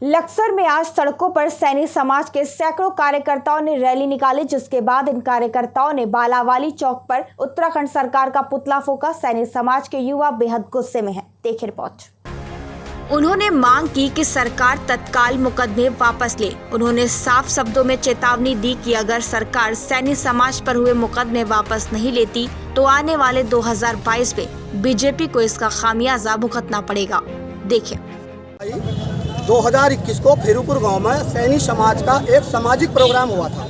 लक्सर में आज सड़कों पर सैनी समाज के सैकड़ों कार्यकर्ताओं ने रैली निकाली, जिसके बाद इन कार्यकर्ताओं ने बालावाली चौक पर उत्तराखंड सरकार का पुतला फूंका। सैनी समाज के युवा बेहद गुस्से में हैं। देखिए रिपोर्ट। उन्होंने मांग की कि सरकार तत्काल मुकदमे वापस ले। उन्होंने साफ शब्दों में चेतावनी दी कि अगर सरकार सैनी समाज पर हुए मुकदमे वापस नहीं लेती तो आने वाले 2022 में बीजेपी को इसका खामियाजा भुगतना पड़ेगा। देखिए। 2021 को फेरूपुर गांव में सैनी समाज का एक सामाजिक प्रोग्राम हुआ था।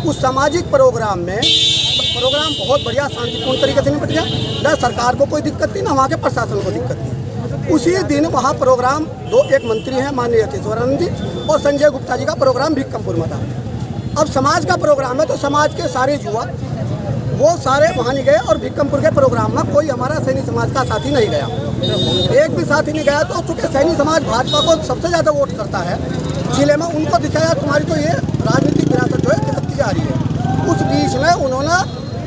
उस सामाजिक प्रोग्राम में बहुत बढ़िया शांतिपूर्ण तरीके से निपट गया। न सरकार को कोई दिक्कत थी, न वहाँ के प्रशासन को दिक्कत थी। उसी दिन वहाँ प्रोग्राम एक मंत्री हैं माननीय यतीश्वरानंद जी और संजय गुप्ता जी का प्रोग्राम भिक्कमपुर में था। अब समाज का प्रोग्राम है तो समाज के सारे युवा वो सारे वहाँ नहीं गए और भिक्कमपुर के प्रोग्राम में कोई हमारा सैनी समाज का साथी नहीं गया, एक भी साथी नहीं गया। तो चूँकि सैनी समाज भाजपा को सबसे ज़्यादा वोट करता है जिले में, उनको दिखाया तुम्हारी तो ये राजनीतिक विरासत जो है खिसकती जा रही है। उस बीच में उन्होंने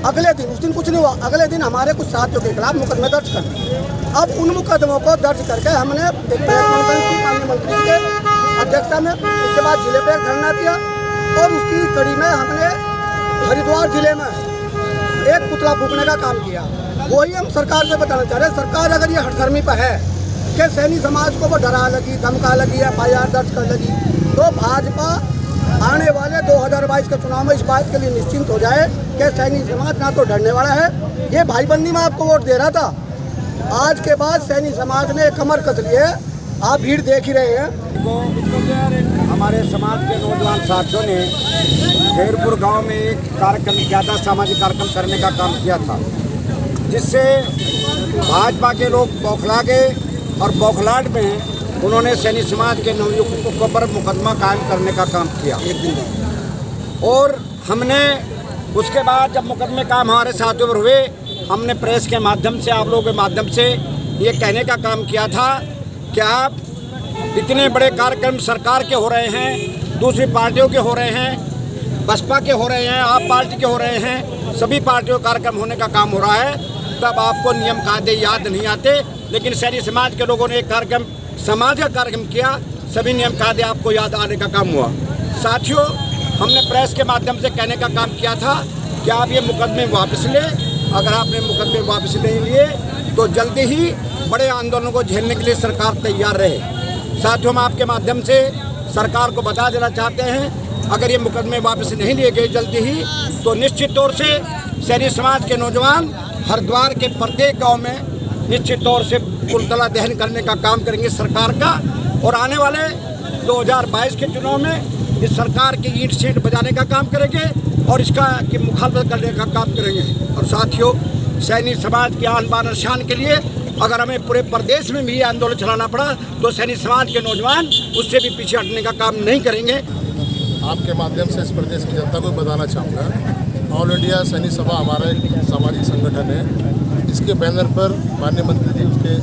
अगले दिन, उस दिन कुछ नहीं हुआ, अगले दिन हमारे कुछ साथियों के खिलाफ मुकदमे दर्ज कर दिए। अब उन मुकदमों को दर्ज करके हमने एक प्रेस कॉन्फ्रेंस की माननीय मंत्री के अध्यक्षता में, उसके बाद जिले पर धरना दिया और उसकी कड़ी में हमने हरिद्वार जिले में एक पुतला फूंकने का काम किया। वही हम सरकार से बताना चाह रहे हैं। सरकार अगर ये हठधर्मी पर है कि सैनी समाज को वो डरा लगी, धमका लगी, FIR दर्ज कर लगी, तो भाजपा आने वाले 2022 के चुनाव में इस बात के लिए निश्चिंत हो जाए कि सैनी समाज ना तो डरने वाला है। ये भाईबंदी में आपको वोट दे रहा था, आज के बाद सैनी समाज ने कमर कस ली है। आप भीड़ देख ही रहे हैं। हमारे समाज के नौजवान साथियों ने फेरूपुर गांव में एक कार्यक्रम किया था, सामाजिक कार्यक्रम करने का काम किया था, जिससे भाजपा के लोग बौखला गए और बौखलाहट में उन्होंने सैनी समाज के नवयुवकों पर मुकदमा कायम करने का काम किया। और हमने उसके बाद जब मुकदमे काम हमारे साथियों पर हुए, हमने प्रेस के माध्यम से, आप लोगों के माध्यम से ये कहने का काम किया था कि आप इतने बड़े कार्यक्रम सरकार के हो रहे हैं, दूसरी पार्टियों के हो रहे हैं, बसपा के हो रहे हैं, आप पार्टी के हो रहे हैं, सभी पार्टियों का कार्यक्रम होने का काम हो रहा है, तब आपको नियम कायदे याद नहीं आते। लेकिन सैनी समाज के लोगों ने एक कार्यक्रम, समाज का कार्यक्रम किया, सभी नियम कायदे आपको याद आने का काम हुआ। साथियों, हमने प्रेस के माध्यम से कहने का काम किया था कि आप ये मुकदमे वापस लें। अगर आपने मुकदमे वापस नहीं लिए तो जल्दी ही बड़े आंदोलनों को झेलने के लिए सरकार तैयार रहे। साथियों, हम आपके माध्यम से सरकार को बता देना चाहते हैं, अगर ये मुकदमे वापस नहीं लिए गए जल्दी ही, तो निश्चित तौर से सैनी समाज के नौजवान हरिद्वार के प्रत्येक गांव में निश्चित तौर से पुतला दहन करने का काम करेंगे सरकार का। और आने वाले 2022 के चुनाव में इस सरकार की ईंट सीट बजाने का काम करेंगे और इसका की मुखालफत करने का काम करेंगे। और साथियों, सैनी समाज की आन बान शान के लिए अगर हमें पूरे प्रदेश में भी आंदोलन चलाना पड़ा तो सैनी समाज के नौजवान उससे भी पीछे हटने का काम नहीं करेंगे। आपके माध्यम से इस प्रदेश की जनता को बताना चाहूँगा, ऑल इंडिया सैनी सभा हमारा एक सामाजिक संगठन है, जिसके बैनर पर माननीय मंत्री जी, उसके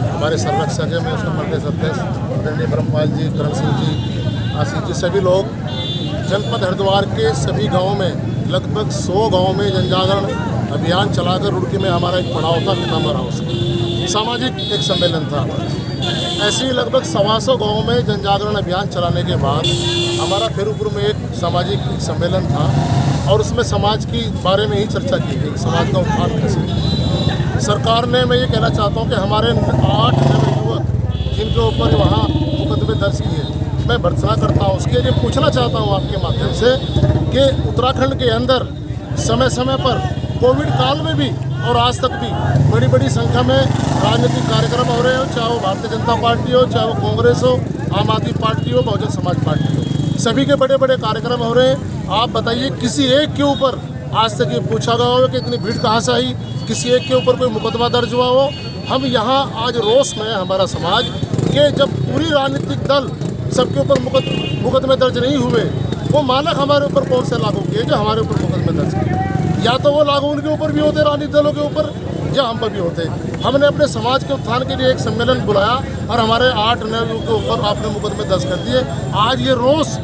हमारे संरक्षक हैं, मैं उसका प्रदेश अध्यक्ष आदरणीय ब्रह्मपाल जी, करण सिंह जी, आशीष जी, सभी लोग जनपद हरिद्वार के सभी गाँव में लगभग 100 गाँव में जनजागरण अभियान चलाकर रुड़की में हमारा एक पड़ाव था, पीताम्बर हाउस सामाजिक एक सम्मेलन था। ऐसे ही लगभग 125 गाँव में जनजागरण अभियान चलाने के बाद हमारा फेरूपुर में एक सामाजिक सम्मेलन था और उसमें समाज की बारे में ही चर्चा की गई, समाज का उत्थान कैसे। सरकार ने, मैं ये कहना चाहता हूँ कि हमारे 8 नए युवक जिनके ऊपर वहाँ मुकदमे दर्ज किए, मैं भर्त्सना करता हूँ। उसके लिए पूछना चाहता हूँ आपके माध्यम से कि उत्तराखंड के अंदर समय समय पर कोविड काल में भी और आज तक भी बड़ी बड़ी संख्या में राजनीतिक कार्यक्रम हो रहे हो, चाहे वो भारतीय जनता पार्टी हो, चाहे वो कांग्रेस हो, आम आदमी पार्टी हो, बहुजन समाज पार्टी हो, सभी के बड़े बड़े कार्यक्रम हो रहे हैं। आप बताइए, किसी एक के ऊपर आज तक ये पूछा गया हो कि इतनी भीड़ कहाँ से आई, किसी एक के ऊपर कोई मुकदमा दर्ज हुआ हो? हम यहाँ आज रोष में हमारा समाज कि जब पूरी राजनीतिक दल सबके ऊपर मुकदमे दर्ज नहीं हुए, वो मानक हमारे ऊपर कौन से लागू किए जो हमारे ऊपर मुकदमे दर्ज किए? या तो वो लागू उनके ऊपर भी होते, राजनीतिक दलों के ऊपर, या हम पर भी होते। हमने अपने समाज के उत्थान के लिए एक सम्मेलन बुलाया और हमारे 8 नवयुवकों के ऊपर आपने मुकदमे दर्ज कर दिए। आज ये रोष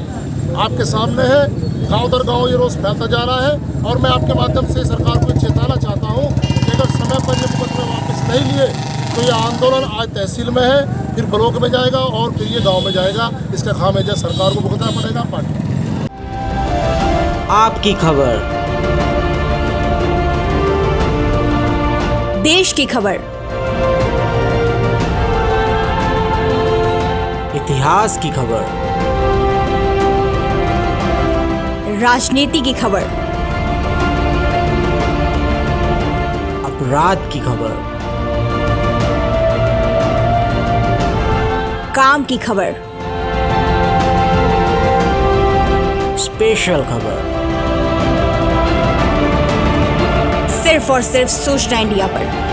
आपके सामने है, गांव दर गांव ये रोष फैलता जा रहा है। और मैं आपके माध्यम से सरकार को चेताना चाहता हूँ कि अगर समय पर ये मुकदमे वापस नहीं लिए तो ये आंदोलन आज तहसील में है, फिर ब्लॉक में जाएगा और फिर ये गांव में जाएगा। इसका खामियाजा सरकार को भुगतना पड़ेगा, पार्टी। आपकी खबर, देश की खबर, इतिहास की खबर, राजनीति की खबर, अपराध की खबर, काम की खबर, स्पेशल खबर, सिर्फ और सिर्फ सूचना इंडिया पर।